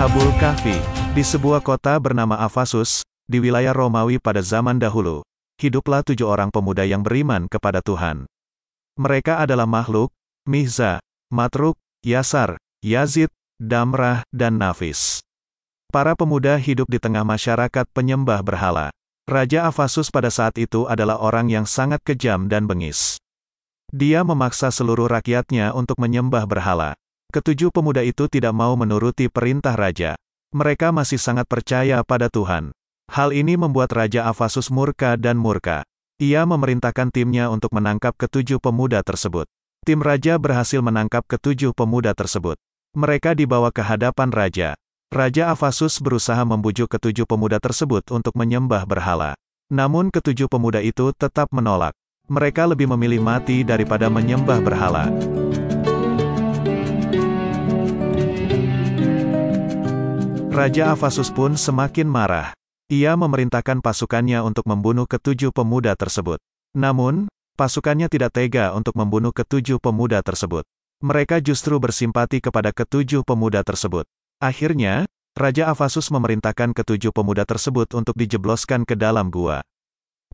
Ashabul Kahfi. Di sebuah kota bernama Afasus, di wilayah Romawi pada zaman dahulu, hiduplah 7 orang pemuda yang beriman kepada Tuhan. Mereka adalah Makhluk, Mihza, Matruk, Yasar, Yazid, Damrah, dan Nafis. Para pemuda hidup di tengah masyarakat penyembah berhala. Raja Afasus pada saat itu adalah orang yang sangat kejam dan bengis. Dia memaksa seluruh rakyatnya untuk menyembah berhala. Ketujuh pemuda itu tidak mau menuruti perintah raja. Mereka masih sangat percaya pada Tuhan. Hal ini membuat Raja Afasus murka dan murka. Ia memerintahkan timnya untuk menangkap ketujuh pemuda tersebut. Tim raja berhasil menangkap ketujuh pemuda tersebut. Mereka dibawa ke hadapan raja. Raja Afasus berusaha membujuk ketujuh pemuda tersebut untuk menyembah berhala. Namun ketujuh pemuda itu tetap menolak. Mereka lebih memilih mati daripada menyembah berhala. Raja Afasus pun semakin marah. Ia memerintahkan pasukannya untuk membunuh ketujuh pemuda tersebut. Namun, pasukannya tidak tega untuk membunuh ketujuh pemuda tersebut. Mereka justru bersimpati kepada ketujuh pemuda tersebut. Akhirnya, Raja Afasus memerintahkan ketujuh pemuda tersebut untuk dijebloskan ke dalam gua.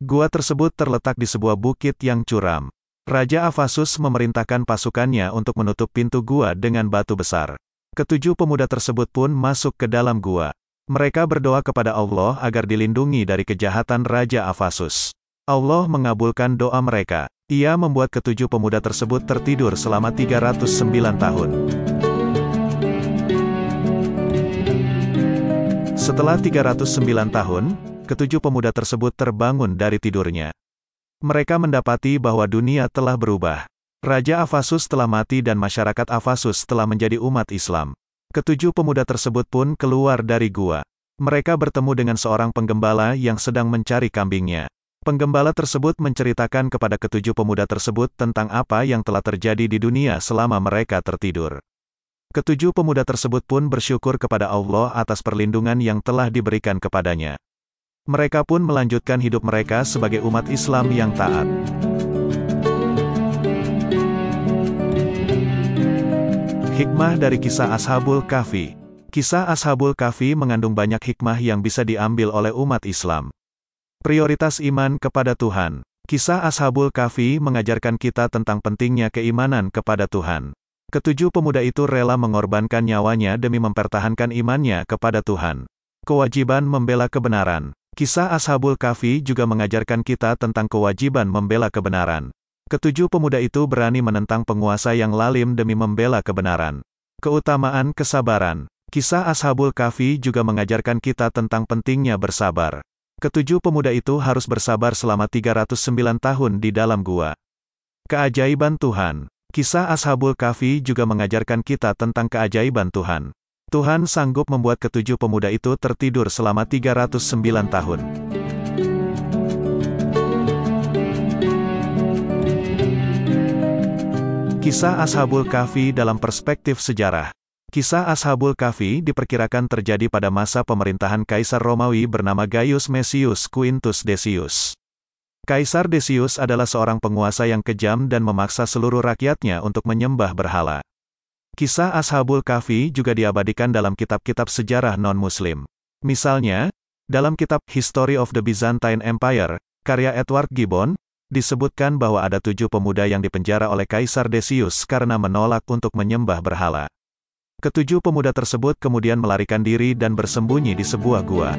Gua tersebut terletak di sebuah bukit yang curam. Raja Afasus memerintahkan pasukannya untuk menutup pintu gua dengan batu besar. Ketujuh pemuda tersebut pun masuk ke dalam gua. Mereka berdoa kepada Allah agar dilindungi dari kejahatan Raja Afasus. Allah mengabulkan doa mereka. Ia membuat ketujuh pemuda tersebut tertidur selama 309 tahun. Setelah 309 tahun, ketujuh pemuda tersebut terbangun dari tidurnya. Mereka mendapati bahwa dunia telah berubah. Raja Afasus telah mati dan masyarakat Afasus telah menjadi umat Islam. Ketujuh pemuda tersebut pun keluar dari gua. Mereka bertemu dengan seorang penggembala yang sedang mencari kambingnya. Penggembala tersebut menceritakan kepada ketujuh pemuda tersebut tentang apa yang telah terjadi di dunia selama mereka tertidur. Ketujuh pemuda tersebut pun bersyukur kepada Allah atas perlindungan yang telah diberikan kepadanya. Mereka pun melanjutkan hidup mereka sebagai umat Islam yang taat. Hikmah dari kisah Ashabul Kahfi. Kisah Ashabul Kahfi mengandung banyak hikmah yang bisa diambil oleh umat Islam. Prioritas iman kepada Tuhan. Kisah Ashabul Kahfi mengajarkan kita tentang pentingnya keimanan kepada Tuhan. Ketujuh pemuda itu rela mengorbankan nyawanya demi mempertahankan imannya kepada Tuhan. Kewajiban membela kebenaran. Kisah Ashabul Kahfi juga mengajarkan kita tentang kewajiban membela kebenaran. Ketujuh pemuda itu berani menentang penguasa yang lalim demi membela kebenaran. Keutamaan kesabaran. Kisah Ashabul Kahfi juga mengajarkan kita tentang pentingnya bersabar. Ketujuh pemuda itu harus bersabar selama 309 tahun di dalam gua. Keajaiban Tuhan. Kisah Ashabul Kahfi juga mengajarkan kita tentang keajaiban Tuhan. Tuhan sanggup membuat ketujuh pemuda itu tertidur selama 309 tahun. Kisah Ashabul Kahfi dalam perspektif sejarah. Kisah Ashabul Kahfi diperkirakan terjadi pada masa pemerintahan Kaisar Romawi bernama Gaius Mesius Quintus Decius. Kaisar Decius adalah seorang penguasa yang kejam dan memaksa seluruh rakyatnya untuk menyembah berhala. Kisah Ashabul Kahfi juga diabadikan dalam kitab-kitab sejarah non-Muslim. Misalnya, dalam kitab History of the Byzantine Empire, karya Edward Gibbon, disebutkan bahwa ada 7 pemuda yang dipenjara oleh Kaisar Decius karena menolak untuk menyembah berhala. Ketujuh pemuda tersebut kemudian melarikan diri dan bersembunyi di sebuah gua.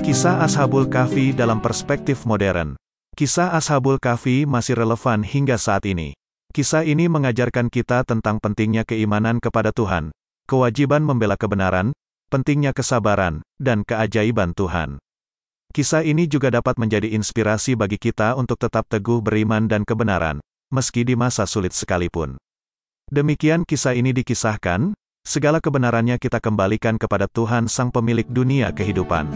Kisah Ashabul Kahfi dalam perspektif modern. Kisah Ashabul Kahfi masih relevan hingga saat ini. Kisah ini mengajarkan kita tentang pentingnya keimanan kepada Tuhan, kewajiban membela kebenaran, pentingnya kesabaran, dan keajaiban Tuhan. Kisah ini juga dapat menjadi inspirasi bagi kita untuk tetap teguh beriman dan kebenaran, meski di masa sulit sekalipun. Demikian kisah ini dikisahkan, segala kebenarannya kita kembalikan kepada Tuhan Sang Pemilik dunia kehidupan.